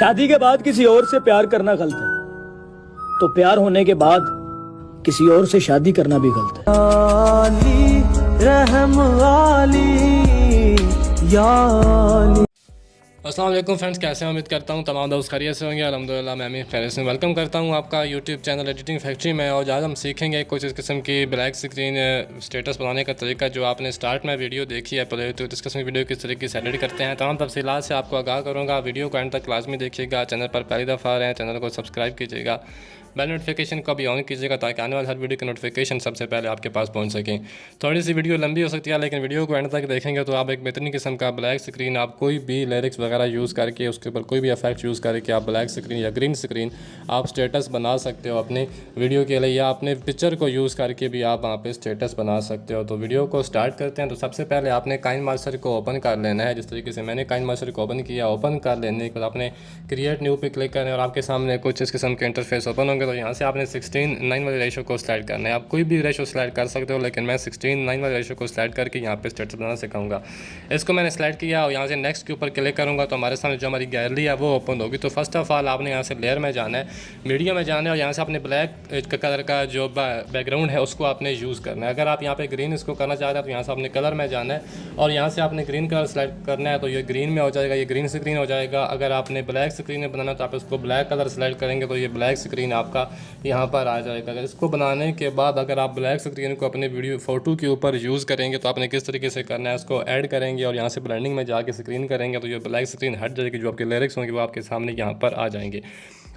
शादी के बाद किसी और से प्यार करना गलत है, तो प्यार होने के बाद किसी और से शादी करना भी गलत है। अस्सलाम वालेकुम फ्रेंड्स, कैसे हैं? उम्मीद करता हूँ तमाम दोस्त खैरियत से होंगे। अल्हम्दुलिल्लाह मैं भी खैरियत से वेलकम करता हूँ आपका यूट्यूब चैनल एडिटिंग फैक्ट्री में। और आज हम सीखेंगे कुछ इस किस्म की ब्लैक स्क्रीन स्टेटस बनाने का तरीका जो आपने स्टार्ट में वीडियो देखी है पहले, तो इस किस्म की वीडियो किस तरीके से एडिट करते हैं तमाम तफसीलात से आपको आगाह करूँगा। वीडियो को एंड तक लाजमी देखिएगा। चैनल पर पहली दफ़ा आ रहे हैं, चैनल को सब्सक्राइब कीजिएगा, बेल नोटिफिकेशन को भी ऑन कीजिएगा ताकि आने वाली हर वीडियो की नोटिफिकेशन सबसे पहले आपके पास पहुंच सकें। थोड़ी सी वीडियो लंबी हो सकती है, लेकिन वीडियो को एंड तक देखेंगे तो आप एक बेहतरीन किस्म का ब्लैक स्क्रीन, आप कोई भी लिरिक्स वगैरह यूज़ करके उसके ऊपर कोई भी इफेक्ट यूज़ करके आप ब्लैक स्क्रीन या ग्रीन स्क्रीन आप स्टेटस बना सकते हो अपने वीडियो के लिए, या अपने पिक्चर को यूज़ करके भी आप वहाँ पर स्टेटस बना सकते हो। तो वीडियो को स्टार्ट करते हैं। तो सबसे पहले आपने काइनमास्टर को ओपन कर लेना है, जिस तरीके से मैंने काइनमास्टर को ओपन किया। ओपन कर लेने के बाद आपने क्रिएट न्यू पे क्लिक करना है और आपके सामने कुछ इस किस्म के इंटरफेस ओपन होंगे। तो यहाँ से आपने 16:9 वाले रेशो को स्लाइड करना है। आप कोई भी रेशो स्लाइड कर सकते हो, लेकिन मैं 16:9 वाले रेशो को स्लाइड करके यहाँ पे स्टेटस बनाना सिखाऊंगा। इसको मैंने स्लाइड किया और यहाँ से नेक्स्ट के ऊपर क्लिक करूँगा तो हमारे सामने जो हमारी गैलरी है वो ओपन होगी। तो फर्स्ट ऑफ ऑल आपने यहाँ से लेयर में जाना है, मीडिया में जाना है और यहाँ से आपने ब्लैक कलर का जो बैकग्राउंड है उसको आपने यूज़ करना है। अगर आप यहाँ पे ग्रीन इसको करना चाह रहे हैं तो यहाँ से आपने कलर में जाना है और यहाँ से आपने ग्रीन कलर सेलेक्ट करना है, तो ये ग्रीन में हो जाएगा, ये ग्रीन स्क्रीन हो जाएगा। अगर आपने ब्लैक स्क्रीन में बनाना तो आप इसको ब्लैक कलर सेलेक्ट करेंगे तो ये ब्लैक स्क्रीन आपका यहाँ पर आ जाएगा। इसको बनाने के बाद अगर आप ब्लैक स्क्रीन को अपने वीडियो फ़ोटो के ऊपर यूज़ करेंगे तो आपने किस तरीके से करना है, उसको ऐड करेंगे और यहाँ से ब्लेंडिंग में जाके स्क्रीन करेंगे तो ये ब्लैक स्क्रीन हट जाएगी। जो आपके लिरिक्स होंगे वो आपके सामने यहाँ पर आ जाएंगे।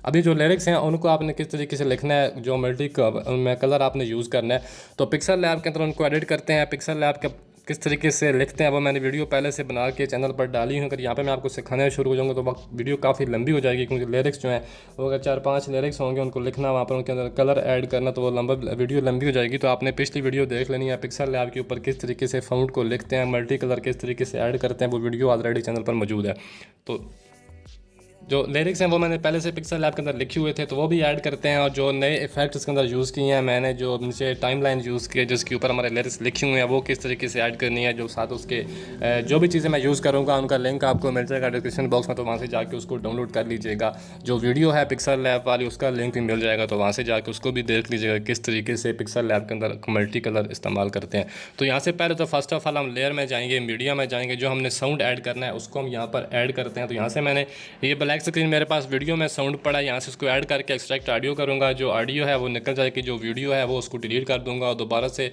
अभी जो लिरिक्स हैं उनको आपने किस तरीके से लिखना है, जो मल्टी में कलर आपने यूज़ करना है, तो पिक्सल लैब के अंदर उनको एडिट करते हैं। पिक्सल लैब के किस तरीके से लिखते हैं वो मैंने वीडियो पहले से बना के चैनल पर डाली हूँ। अगर यहाँ पे मैं आपको सिखाने शुरू हो जाऊँगा तो वक्त वीडियो काफ़ी लंबी हो जाएगी, क्योंकि लिरिक्स जो हैं वो अगर 4-5 लिरिक्स होंगे उनको लिखना, वहाँ पर उनके अंदर कलर ऐड करना, तो वो वीडियो लंबी हो जाएगी। तो आपने पिछली वीडियो देख लेनी है पिक्सल लैब के ऊपर किस तरीके से फ़ॉन्ट को लिखते हैं, मल्टी कलर किस तरीके से ऐड करते हैं, वो वीडियो ऑलरेडी चैनल पर मौजूद है। तो जो लिरिक्स हैं वो मैंने पहले से पिक्सल लैब के अंदर लिखे हुए थे तो वो भी ऐड करते हैं। और जो नए इफेक्ट्स इसके अंदर यूज़ किए हैं मैंने, जो नीचे टाइमलाइन यूज़ की है जिसके ऊपर हमारे लिरिक्स लिखे हुए हैं, वो किस तरीके से ऐड करनी है, जो साथ उसके जो भी चीज़ें मैं यूज़ करूँगा उनका लिंक आपको मिल जाएगा डिस्क्रिप्शन बॉक्स में, तो वहाँ से जाके उसको डाउनलोड कर लीजिएगा। जो वीडियो है पिक्सल लैब वाली उसका लिंक भी मिल जाएगा, तो वहाँ से जाके उसको भी देख लीजिएगा किस तरीके से पिक्सल लैब के अंदर मल्टी कलर इस्तेमाल करते हैं। तो यहाँ से पहले तो फर्स्ट ऑफ ऑल हम लेयर में जाएंगे, मीडिया में जाएंगे, जो हमने साउंड ऐड करना है उसको हम यहाँ पर ऐड करते हैं। तो यहाँ से मैंने ये ब्लैक स्क्रीन मेरे पास वीडियो में साउंड पड़ा, यहाँ से उसको ऐड करके एक्सट्रैक्ट ऑडियो करूँगा। जो ऑडियो है वो निकल जाएगी, जो वीडियो है वो उसको डिलीट कर दूँगा और दोबारा से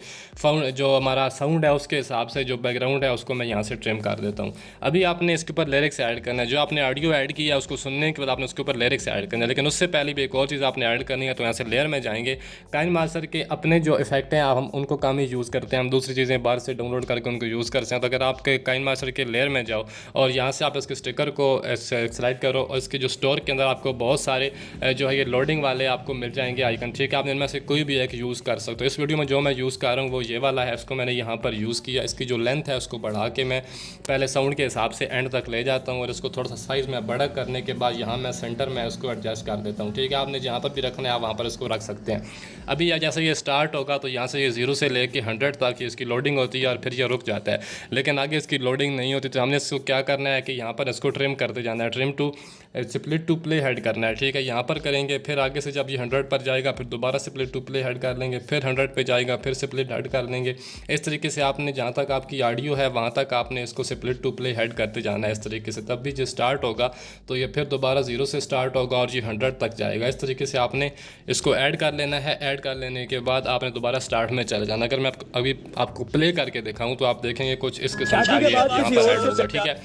जो हमारा साउंड है उसके हिसाब से जो बैकग्राउंड है उसको मैं यहाँ से ट्रिम कर देता हूँ। अभी आपने इसके ऊपर लिरिक्स ऐड करना है, जो आपने ऑडियो ऐड किया उसको सुनने के बाद आपने उसके ऊपर लिरिक्स ऐड करना है। लेकिन उससे पहले भी एक और चीज़ आपने ऐड करनी है। तो यहाँ से लेयर में जाएंगे, काइनमास्टर के अपने जो इफेक्ट हैं हम उनको कम ही यूज़ करते हैं, हम दूसरी चीज़ें बाहर से डाउनलोड करके उनको यूज़ करते हैं। तो अगर आपके काइनमास्टर के लेयर में जाओ और यहाँ से आप इसके स्टिकर को सेलेक्ट करो और इसके जो स्टोर के अंदर आपको बहुत सारे जो है ये लोडिंग वाले आपको मिल जाएंगे आइकन, ठीक है। आप इनमें से कोई भी एक यूज़ कर सकते हो। इस वीडियो में जो मैं यूज़ कर रहा हूँ वो ये वाला है, इसको मैंने यहाँ पर यूज़ किया। इसकी जो लेंथ है उसको बढ़ा के मैं पहले साउंड के हिसाब से एंड तक ले जाता हूँ और इसको थोड़ा सा साइज़ में बड़ा करने के बाद यहाँ मैं सेंटर में इसको एडजस्ट कर देता हूँ, ठीक है। आपने जहाँ पर भी रखना है आप वहाँ पर इसको रख सकते हैं। अभी जैसे ये स्टार्ट होगा तो यहाँ से ये 0 से लेके 100 तक इसकी लोडिंग होती है और फिर ये रुक जाता है, लेकिन आगे इसकी लोडिंग नहीं होती। तो हमने इसको क्या करना है कि यहाँ पर इसको ट्रिम करते जाना है, trim to split to play head करना है, ठीक है। यहाँ पर करेंगे, फिर आगे से जब ये 100 पर जाएगा फिर दोबारा स्प्लिट टू प्ले हेड कर लेंगे, फिर 100 पे जाएगा फिर स्प्लिट हेड कर लेंगे। इस तरीके से आपने जहाँ तक आपकी ऑडियो है वहाँ तक आपने इसको स्प्लिट टू प्ले हेड करते जाना है इस तरीके से। तब भी जो स्टार्ट होगा तो ये फिर दोबारा 0 से स्टार्ट होगा और ये 100 तक जाएगा। इस तरीके से आपने इसको ऐड कर लेना है। ऐड कर लेने के बाद आपने दोबारा स्टार्ट में चले जाना। अगर मैं अभी आपको प्ले करके दिखाऊँ तो आप देखेंगे कुछ इस किस्म का यहाँ पर ऐड होगा, ठीक है।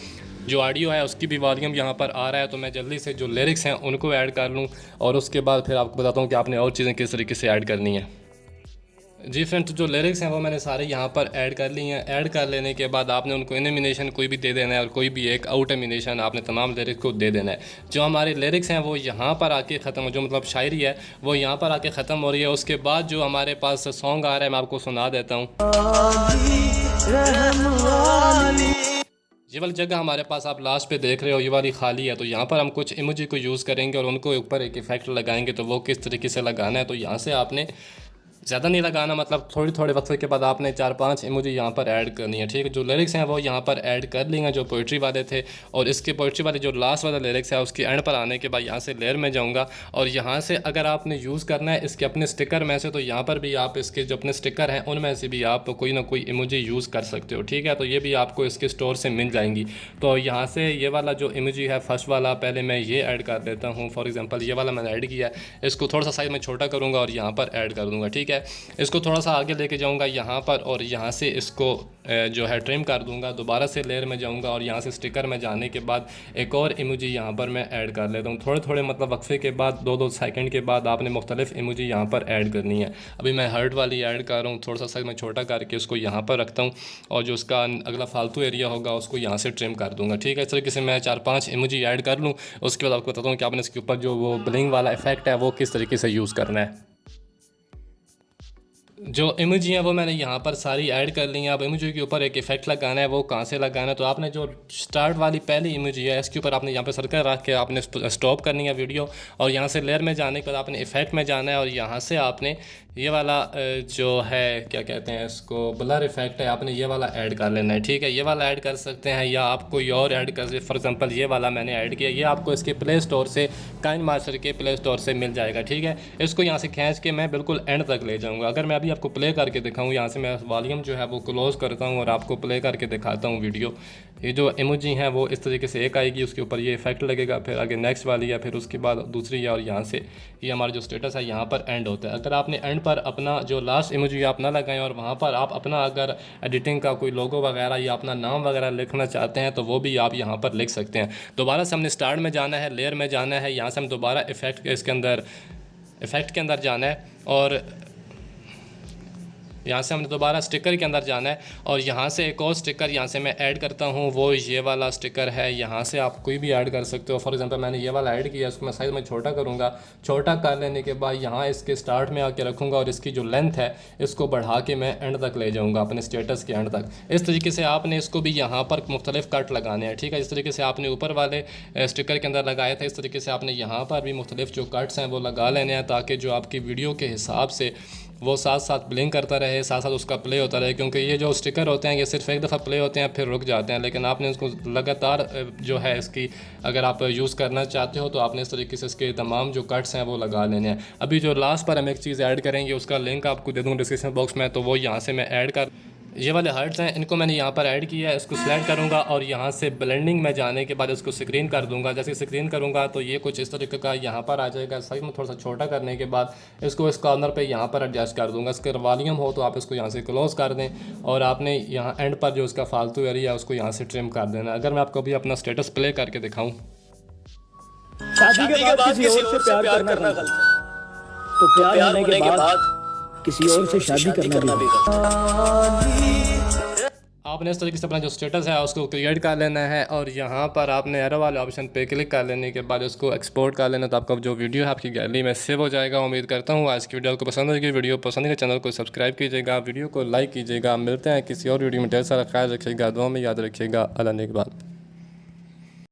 जो ऑडियो है उसकी भी वॉल्यूम यहाँ पर आ रहा है। तो मैं जल्दी से जो लिरिक्स हैं उनको ऐड कर लूँ और उसके बाद फिर आपको बताता हूँ कि आपने और चीज़ें किस तरीके से ऐड करनी है। जी फ्रेंड्स, जो लिरिक्स हैं वो मैंने सारे यहाँ पर ऐड कर ली हैं। ऐड कर लेने के बाद आपने उनको एनिमेशन कोई भी दे देना है और कोई भी एक आउट एनिमेशन आपने तमाम लिरिक्स को दे देना है। जो हमारे लिरिक्स हैं वो यहाँ पर आके ख़त्म, जो मतलब शायरी है वो यहाँ पर आके ख़त्म हो रही है। उसके बाद जो हमारे पास सॉन्ग आ रहा है मैं आपको सुना देता हूँ। ये वाली जगह हमारे पास आप लास्ट पे देख रहे हो ये वाली खाली है, तो यहाँ पर हम कुछ इमोजी को यूज़ करेंगे और उनको ऊपर एक इफेक्ट लगाएंगे। तो वो किस तरीके से लगाना है, तो यहाँ से आपने ज़्यादा नहीं लगाना, मतलब थोड़ी थोड़े वक्त के बाद आपने 4-5 इमोजी यहाँ पर ऐड करनी है, ठीक है। जो लिरिक्स हैं वो यहाँ पर ऐड कर लेंगे जो पोइट्री वाले थे, और इसके पोइट्री वाले जो लास्ट वाला लिरिक्स है उसकी एंड पर आने के बाद यहाँ से लेयर में जाऊँगा, और यहाँ से अगर आपने यूज़ करना है इसके अपने स्टिकर में से, तो यहाँ पर भी आप इसके जो अपने स्टिकर हैं उनमें से भी आप कोई ना कोई इमोजी यूज़ कर सकते हो, ठीक है। तो ये भी आपको इसके स्टोर से मिल जाएंगी। तो यहाँ से ये वाला जो इमोजी है फर्स्ट वाला, पहले मैं ये ऐड कर देता हूँ। फॉर एग्जांपल ये वाला मैंने ऐड किया है, इसको थोड़ा सा साइज़ में छोटा करूँगा और यहाँ पर ऐड कर दूँगा, ठीक है। इसको थोड़ा सा आगे लेके जाऊँगा यहाँ पर, और यहाँ से इसको जो है ट्रिम कर दूँगा। दोबारा से लेयर में जाऊँगा और यहाँ से स्टिकर में जाने के बाद एक और इमोजी यहाँ पर मैं ऐड कर लेता हूँ। थोड़े थोड़े मतलब वक्फे के बाद 2-2 सेकंड के बाद आपने मुख्तलिफ इमोजी यहाँ पर ऐड करनी है। अभी मैं हर्ट वाली ऐड कर रहा हूँ, थोड़ा सा साइज़ में छोटा करके उसको यहाँ पर रखता हूँ, और जो उसका अगला फालतू एरिया होगा उसको यहाँ से ट्रिम कर दूँगा, ठीक है। इस तरीके से मैं 4-5 इमोजी ऐड कर लूँ। उसके बाद आपको बताता हूँ कि आपने इसके ऊपर जो वो ब्लिंग वाला इफेक्ट है वो किस तरीके से यूज़ करना है। जो इमेज हैं वो मैंने यहाँ पर सारी ऐड कर ली हैं। अब इमेज के ऊपर एक इफेक्ट लगाना है, वो कहाँ से लगाना है, तो आपने जो स्टार्ट वाली पहली इमेज है इसके ऊपर आपने यहाँ पे सर्कल रख के आपने स्टॉप करनी है वीडियो, और यहाँ से लेयर में जाने के बाद आपने इफेक्ट में जाना है, और यहाँ से आपने ये वाला जो है क्या कहते हैं इसको, ब्लर इफेक्ट है, आपने ये वाला ऐड कर लेना है, ठीक है। ये वाला ऐड कर सकते हैं या आप कोई और ऐड कर सकते, फॉर एग्जांपल ये वाला मैंने ऐड किया, ये आपको इसके प्ले स्टोर से, काइन मास्टर के प्ले स्टोर से मिल जाएगा, ठीक है। इसको यहाँ से खींच के मैं बिल्कुल एंड तक ले जाऊँगा। अगर मैं अभी आपको प्ले करके दिखाऊँ, यहाँ से मैं वॉल्यूम जो है वो क्लोज़ करता हूँ और आपको प्ले करके दिखाता हूँ वीडियो। ये जो इमोजी हैं वो इस तरीके से एक आएगी, उसके ऊपर ये इफेक्ट लगेगा, फिर आगे नेक्स्ट वाली है, फिर उसके बाद दूसरी है, और यहाँ से ये हमारा जो स्टेटस है यहाँ पर एंड होता है। अगर आपने एंड पर अपना जो लास्ट इमोजी आप ना लगाएं और वहाँ पर आप अपना अगर एडिटिंग का कोई लोगो वगैरह या अपना नाम वगैरह लिखना चाहते हैं तो वो भी आप यहाँ पर लिख सकते हैं। दोबारा से हमने स्टार्ट में जाना है, लेयर में जाना है, यहाँ से हम दोबारा इफेक्ट के अंदर जाना है, और यहाँ से हमने दोबारा स्टिकर के अंदर जाना है, और यहाँ से एक और स्टिकर यहाँ से मैं ऐड करता हूँ, वो ये वाला स्टिकर है। यहाँ से आप कोई भी ऐड कर सकते हो। फॉर एग्जांपल मैंने ये वाला ऐड किया, उसको मैं साइज़ में छोटा करूँगा। छोटा कर लेने के बाद यहाँ इसके स्टार्ट में आके रखूँगा, और इसकी जो लेंथ है इसको बढ़ा के मैं एंड तक ले जाऊँगा, अपने स्टेटस के एंड तक। इस तरीके से आपने इसको भी यहाँ पर मुख्तलिफ कट लगाने हैं, ठीक है। इस तरीके से आपने ऊपर वाले स्टिकर के अंदर लगाए थे, इस तरीके से आपने यहाँ पर भी मुख्तलिफ जो कट्स हैं वो लगा लेने हैं, ताकि जो आपकी वीडियो के हिसाब से वो साथ साथ ब्लिंक करता रहे, साथ साथ उसका प्ले होता रहे। क्योंकि ये जो स्टिकर होते हैं ये सिर्फ एक दफ़ा प्ले होते हैं फिर रुक जाते हैं, लेकिन आपने उसको लगातार जो है इसकी अगर आप यूज़ करना चाहते हो तो आपने इस तरीके से इसके तमाम जो कट्स हैं वो लगा लेने हैं। अभी जो लास्ट पर हम एक चीज़ ऐड करेंगे उसका लिंक आपको दे दूँगा डिस्क्रिप्शन बॉक्स में, तो वो यहाँ से मैं ऐड कर, ये वाले हर्ट्स हैं इनको मैंने यहाँ पर ऐड किया है। इसको सेलेक्ट करूँगा और यहाँ से ब्लेंडिंग में जाने के बाद इसको स्क्रीन कर दूँगा। जैसे स्क्रीन करूँगा तो ये कुछ इस तरीके का यहाँ पर आ जाएगा। साइज में थोड़ा सा छोटा करने के बाद इसको इस कॉर्नर पे यहाँ पर एडजस्ट कर दूँगा। इसका वॉल्यूम हो तो आप इसको यहाँ से क्लोज़ कर दें, और आपने यहाँ एंड पर जो इसका फालतू एरिया है उसको यहाँ से ट्रिम कर देना। अगर मैं आपको भी अपना स्टेटस प्ले करके दिखाऊँ, शादी के बाद किसी और से प्यार करना गलत है, तो प्यार होने के बाद किसी और से शादी करना भी गलत है। आपने इस तरीके से अपना जो स्टेटस है उसको क्रिएट कर लेना है, और यहाँ पर आपने एरो वाले ऑप्शन पे क्लिक कर लेने के बाद उसको एक्सपोर्ट कर लेना, तो आपका जो वीडियो है आपकी गैलरी में सेव हो जाएगा। उम्मीद करता हूँ आज की वीडियो आपको पसंद होगी। वीडियो पसंद है चैनल को सब्सक्राइब कीजिएगा, वीडियो को लाइक कीजिएगा। मिलते हैं किसी और वीडियो में। ढेर सारा ख्याल रखिएगा, दुआ में याद रखिएगा। अल्लाह नेगहबान।